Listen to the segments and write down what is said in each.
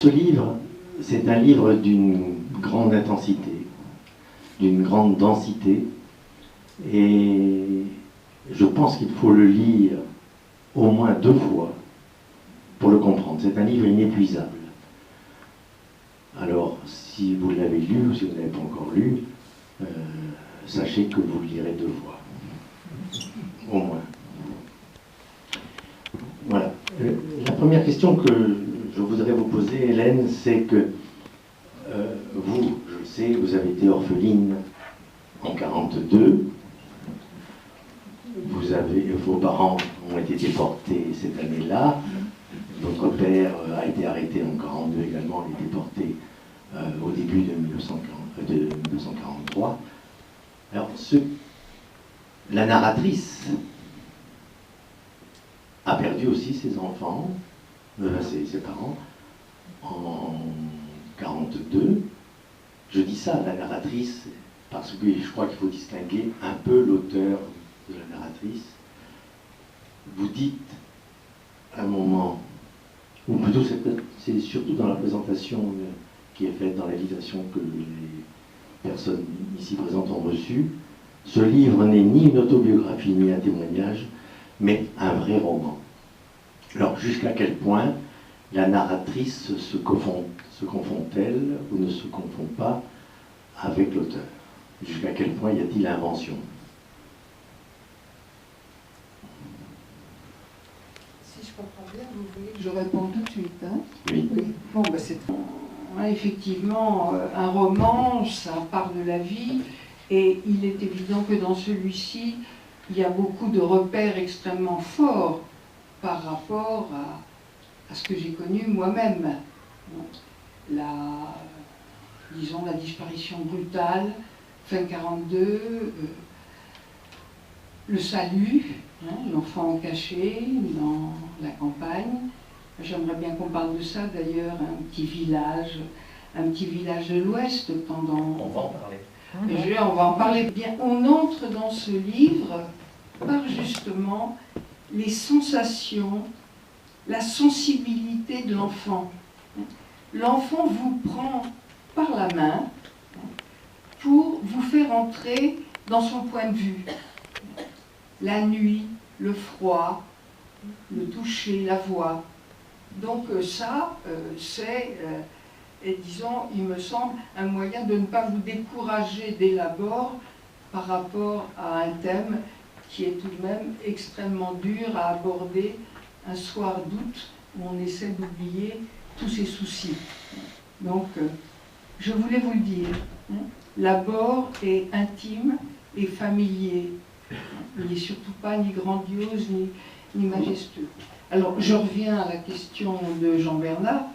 Ce livre, c'est un livre d'une grande intensité, d'une grande densité, et je pense qu'il faut le lire au moins 2 fois pour le comprendre. C'est un livre inépuisable. Alors, si vous l'avez lu ou si vous n'avez pas encore lu, sachez que vous le lirez 2 fois, au moins. Voilà. La première question que je voudrais vous poser, Hélène, c'est que vous, je le sais, vous avez été orpheline en 1942. Vos parents ont été déportés cette année-là. Votre père a été arrêté en 1942 également, il est déporté au début de 1943. Alors, la narratrice a perdu aussi ses enfants, ses parents, en 1942. Je dis ça, la narratrice, parce que je crois qu'il faut distinguer un peu l'auteur de la narratrice. Vous dites à un moment, ou plutôt c'est surtout dans la présentation qui est faite, dans la livration que les personnes ici présentes ont reçue, ce livre n'est ni une autobiographie ni un témoignage, mais un vrai roman. Alors jusqu'à quel point la narratrice se confond-elle ou ne se confond pas avec l'auteur? Jusqu'à quel point y a-t-il invention? Si je comprends bien, vous voulez que je réponde tout de suite, hein? Oui. Bon, ben c'est effectivement un roman, ça parle de la vie, et il est évident que dans celui-ci, il y a beaucoup de repères extrêmement forts par rapport à ce que j'ai connu moi-même. Disons, la disparition brutale, fin 1942, le salut, l'enfant caché dans la campagne. J'aimerais bien qu'on parle de ça d'ailleurs, un petit village de l'Ouest pendant... On va en parler. On va en parler bien. On entre dans ce livre par justement les sensations, la sensibilité de l'enfant. L'enfant vous prend par la main pour vous faire entrer dans son point de vue. La nuit, le froid, le toucher, la voix. Donc ça, c'est, disons, il me semble, un moyen de ne pas vous décourager dès l'abord par rapport à un thème qui est tout de même extrêmement dur à aborder un soir d'août où on essaie d'oublier tous ses soucis. Donc, je voulais vous le dire, l'abord est intime et familier. Il n'est surtout pas ni grandiose ni majestueux. Alors, je reviens à la question de Jean-Bernard,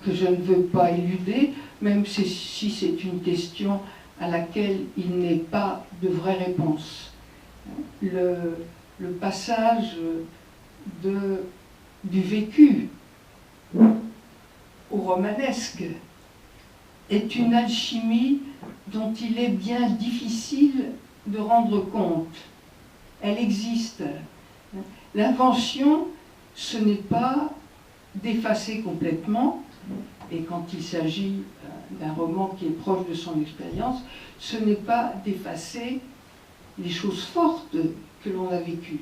que je ne veux pas éluder, même si c'est une question à laquelle il n'est pas de vraie réponse. Le passage du vécu au romanesque est une alchimie dont il est bien difficile de rendre compte. Elle existe. L'invention, ce n'est pas d'effacer complètement, et quand il s'agit d'un roman qui est proche de son expérience, ce n'est pas d'effacer les choses fortes que l'on a vécues.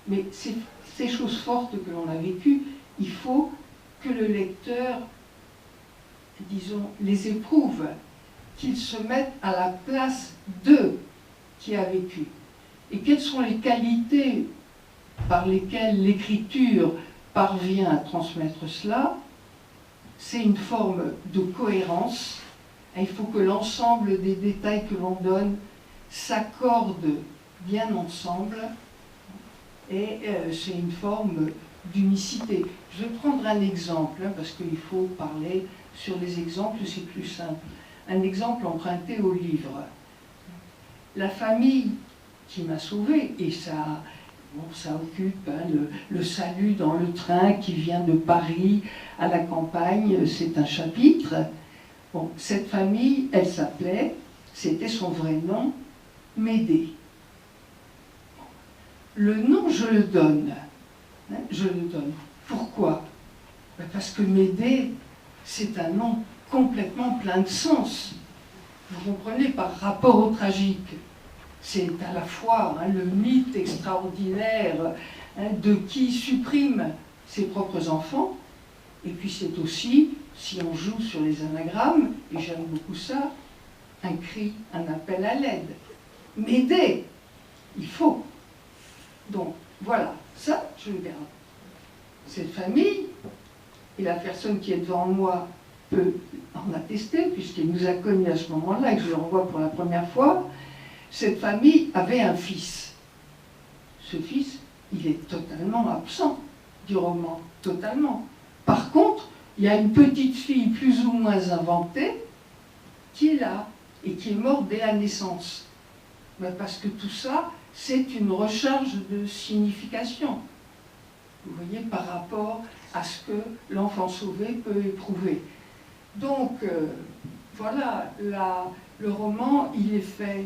Mais ces choses fortes que l'on a vécues, il faut que le lecteur, disons, les éprouve, qu'il se mette à la place d'eux qui a vécu. Et quelles sont les qualités par lesquelles l'écriture parvient à transmettre cela? C'est une forme de cohérence. Il faut que l'ensemble des détails que l'on donne s'accordent bien ensemble, et c'est une forme d'unicité. Je vais prendre un exemple, parce qu'il faut parler sur les exemples, c'est plus simple. Un exemple emprunté au livre. La famille qui m'a sauvée, et ça occupe le salut dans le train qui vient de Paris à la campagne, c'est un chapitre. Bon, cette famille, elle s'appelait, c'était son vrai nom, Médée. Le nom, je le donne. Je le donne. Pourquoi? Parce que Médée, c'est un nom complètement plein de sens. Vous comprenez, par rapport au tragique. C'est à la fois le mythe extraordinaire de qui supprime ses propres enfants, et puis c'est aussi, si on joue sur les anagrammes, et j'aime beaucoup ça, un cri, un appel à l'aide. M'aider, il faut. Donc voilà, ça je le garde. Cette famille, et la personne qui est devant moi peut en attester, puisqu'il nous a connus à ce moment-là, et que je le revois pour la première fois, cette famille avait un fils. Ce fils, il est totalement absent du roman, totalement. Par contre, il y a une petite fille plus ou moins inventée qui est là et qui est morte dès la naissance. Ben parce que tout ça, c'est une recharge de signification. Vous voyez, par rapport à ce que l'enfant sauvé peut éprouver. Donc, voilà, le roman, il est fait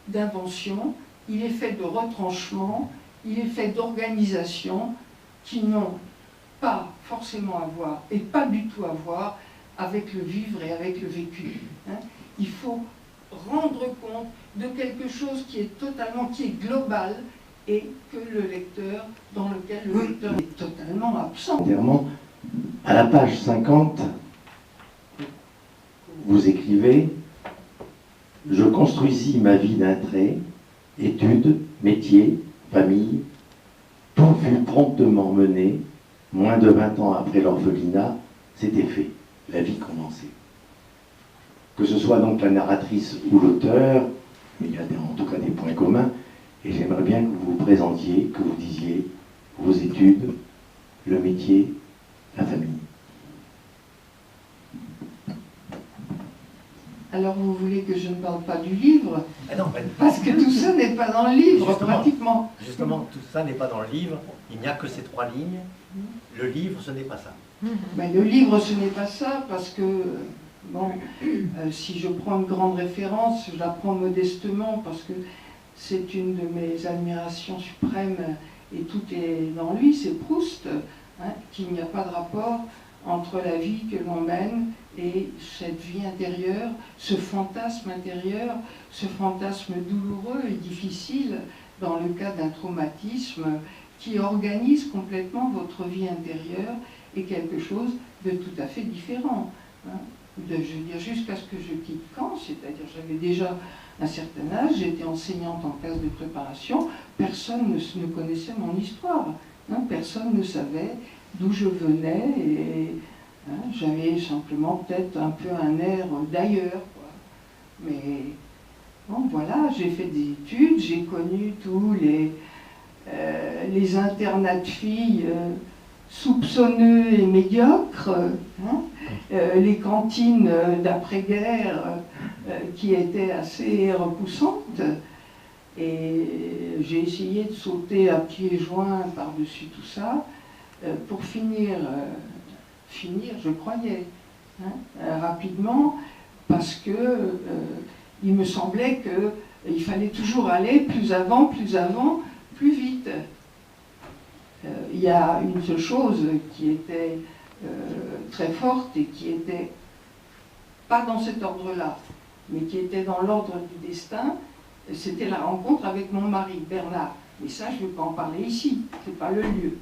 d'invention, il est fait de retranchement, il est fait d'organisation qui n'ont pas forcément à voir, et pas du tout à voir, avec le vivre et avec le vécu. Il faut rendre compte de quelque chose qui est totalement, qui est global, et que le lecteur, dans lequel le lecteur est totalement absent. À la page 50, vous écrivez « Je construisis ma vie d'un trait, études, métier, famille, tout fut promptement mené, moins de 20 ans après l'orphelinat, c'était fait, la vie commençait. » Que ce soit donc la narratrice ou l'auteur, mais il y a en tout cas des points communs, et j'aimerais bien que vous vous présentiez, que vous disiez vos études, le métier, la famille. Alors vous voulez que je ne parle pas du livre? Non, parce que tout ça n'est pas dans le livre, justement, pratiquement. Justement, tout ça n'est pas dans le livre, il n'y a que ces 3 lignes. Le livre, ce n'est pas ça. Mais le livre, ce n'est pas ça, parce que, bon, si je prends une grande référence, je la prends modestement, parce que c'est une de mes admirations suprêmes, et tout est dans lui, c'est Proust, qu'il n'y a pas de rapport entre la vie que l'on mène et cette vie intérieure, ce fantasme intérieur, ce fantasme douloureux et difficile dans le cas d'un traumatisme qui organise complètement votre vie intérieure et quelque chose de tout à fait différent. Je veux dire, jusqu'à ce que je quitte Caen, c'est-à-dire j'avais déjà un certain âge, j'étais enseignante en classe de préparation, personne ne connaissait mon histoire, personne ne savait d'où je venais, et j'avais simplement peut-être un peu un air d'ailleurs, mais bon voilà, j'ai fait des études, j'ai connu tous les internats de filles soupçonneux et médiocres, les cantines d'après-guerre qui étaient assez repoussantes, et j'ai essayé de sauter à pieds joints par-dessus tout ça, pour finir, je croyais, rapidement, parce que il me semblait qu'il fallait toujours aller plus avant, plus vite. Il y a une seule chose qui était très forte et qui était pas dans cet ordre-là, mais qui était dans l'ordre du destin, c'était la rencontre avec mon mari, Bernard. Mais ça, je ne veux pas en parler ici, c'est pas le lieu.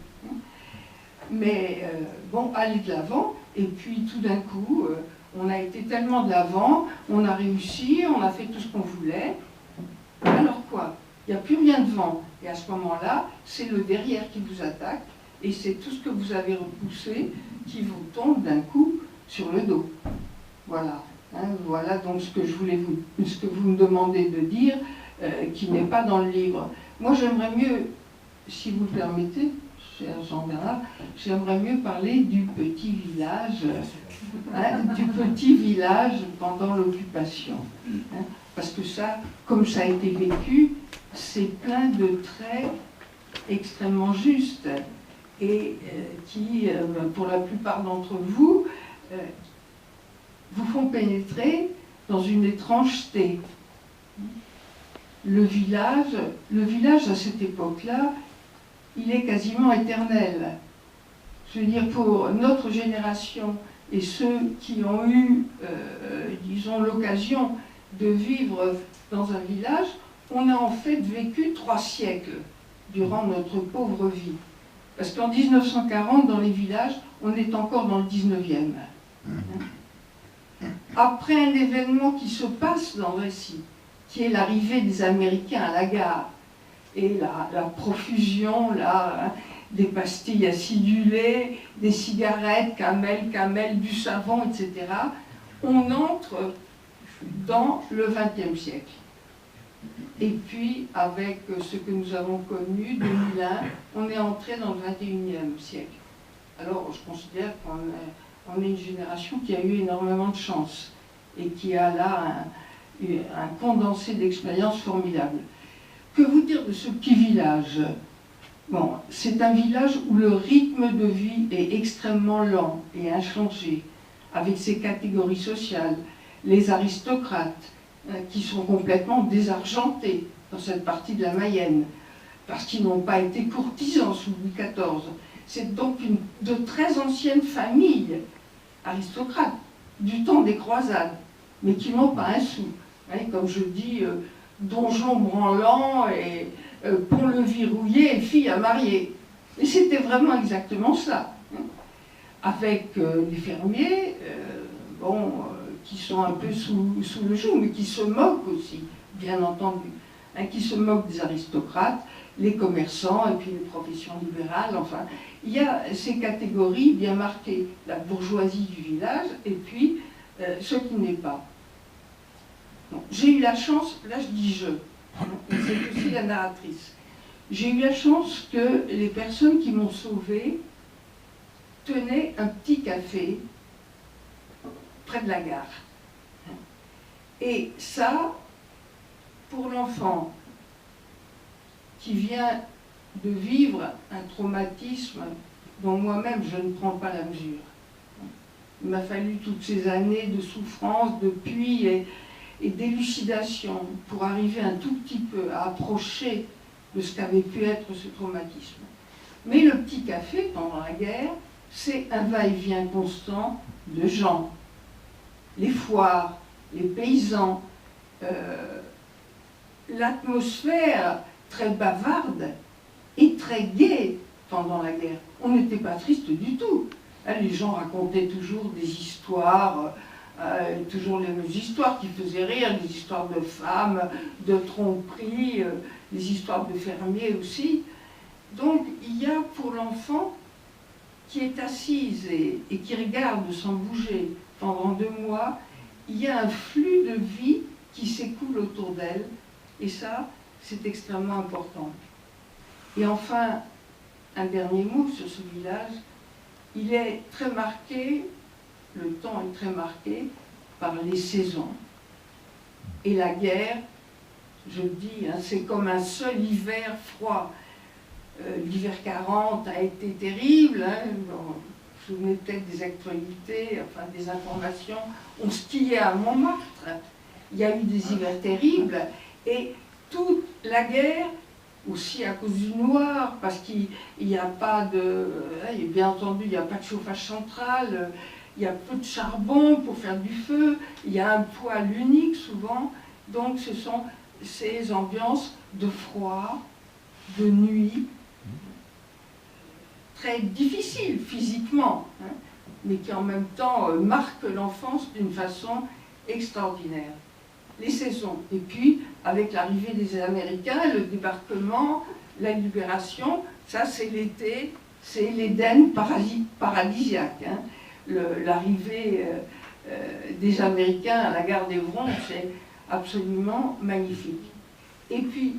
Mais bon, aller de l'avant, et puis tout d'un coup, on a été tellement de l'avant, on a réussi, on a fait tout ce qu'on voulait. Alors quoi? Il n'y a plus rien devant. Et à ce moment-là, c'est le derrière qui vous attaque, et c'est tout ce que vous avez repoussé qui vous tombe d'un coup sur le dos. Voilà. Voilà donc ce que je voulais ce que vous me demandez de dire, qui n'est pas dans le livre. Moi, j'aimerais mieux, si vous le permettez, cher Jean-Bernard, j'aimerais mieux parler du petit village, du petit village pendant l'occupation. Parce que ça, comme ça a été vécu, c'est plein de traits extrêmement justes et qui, pour la plupart d'entre vous, vous font pénétrer dans une étrangeté. Le village à cette époque-là, il est quasiment éternel. je veux dire, pour notre génération et ceux qui ont eu, disons, l'occasion de vivre dans un village, on a en fait vécu 3 siècles durant notre pauvre vie. Parce qu'en 1940, dans les villages, on est encore dans le 19e. Après un événement qui se passe dans le récit, qui est l'arrivée des Américains à la gare, et la profusion là, des pastilles acidulées, des cigarettes, camel, du savon, etc., on entre dans le XXe siècle. Et puis, avec ce que nous avons connu, 2001, on est entré dans le XXIe siècle. Alors, je considère qu'on est une génération qui a eu énormément de chance et qui a là un condensé d'expériences formidables. Que vous dire de ce petit village? Bon, c'est un village où le rythme de vie est extrêmement lent et inchangé, avec ses catégories sociales, les aristocrates, qui sont complètement désargentés dans cette partie de la Mayenne, parce qu'ils n'ont pas été courtisans sous Louis XIV. C'est donc de très anciennes familles aristocrates, du temps des croisades, mais qui n'ont pas un sou. Comme je dis, donjon branlant et pont-levis rouillé et fille à marier. Et c'était vraiment exactement ça. Avec les fermiers, qui sont un peu sous le joug, mais qui se moquent aussi, bien entendu. Qui se moquent des aristocrates, les commerçants et puis les professions libérales. Enfin, il y a ces catégories bien marquées. La bourgeoisie du village et puis ce qui n'est pas. J'ai eu la chance, là je dis je, c'est aussi la narratrice. J'ai eu la chance que les personnes qui m'ont sauvée tenaient un petit café près de la gare. Et ça, pour l'enfant qui vient de vivre un traumatisme dont moi-même je ne prends pas la mesure. Il m'a fallu toutes ces années de souffrance, de pluie et d'élucidation pour arriver un tout petit peu à approcher de ce qu'avait pu être ce traumatisme. Mais le petit café, pendant la guerre, c'est un va-et-vient constant de gens. Les foires, les paysans, l'atmosphère très bavarde et très gaie pendant la guerre. On n'était pas triste du tout. Les gens racontaient toujours des histoires, toujours les mêmes histoires qui faisaient rire, des histoires de femmes, de tromperies, des histoires de fermiers aussi. Donc il y a pour l'enfant qui est assise et qui regarde sans bouger pendant 2 mois, il y a un flux de vie qui s'écoule autour d'elle, et ça, c'est extrêmement important. Et enfin, un dernier mot sur ce village, il est très marqué, le temps est très marqué par les saisons. Et la guerre, je dis, c'est comme un seul hiver froid. L'hiver 40 a été terrible, je vous souvenez peut-être des actualités, enfin des informations. On skiait à Montmartre, il y a eu des hivers terribles, et toute la guerre, aussi à cause du noir, parce qu'il n'y a pas de... Bien entendu, il n'y a pas de chauffage central, il y a peu de charbon pour faire du feu, il y a un poêle unique souvent, donc ce sont ces ambiances de froid, de nuit, très difficiles physiquement, mais qui en même temps marquent l'enfance d'une façon extraordinaire. Les saisons, et puis avec l'arrivée des Américains, le débarquement, la libération, ça c'est l'été, c'est l'Éden paradisiaque. L'arrivée des Américains à la gare d'Evron, c'est absolument magnifique. Et puis,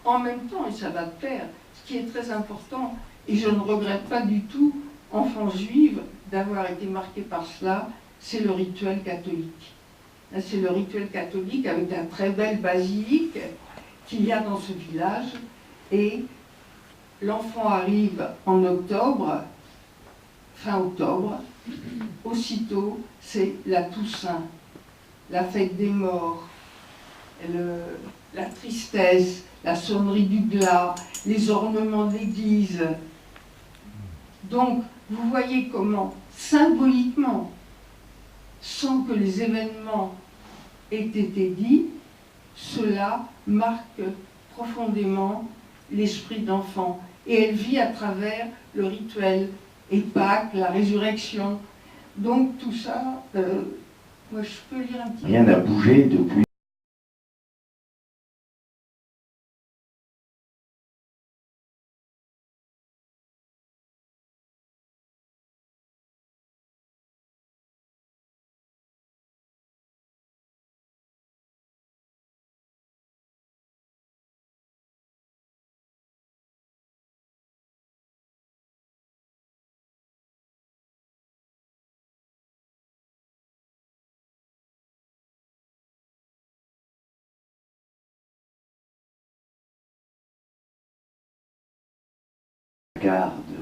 en même temps, et ça va de pair, ce qui est très important, et je ne regrette pas du tout, enfant juive, d'avoir été marqué par cela, c'est le rituel catholique. C'est le rituel catholique avec un très belle basilique qu'il y a dans ce village. Et l'enfant arrive en octobre, fin octobre. Aussitôt, c'est la Toussaint, la fête des morts, la tristesse, la sonnerie du glas, les ornements de l'église. Donc, vous voyez comment, symboliquement, sans que les événements aient été dits, cela marque profondément l'esprit d'enfant. Et elle vit à travers le rituel, et Pâques, la résurrection. Donc tout ça, moi je peux lire un petit peu. Rien n'a bougé depuis. Garde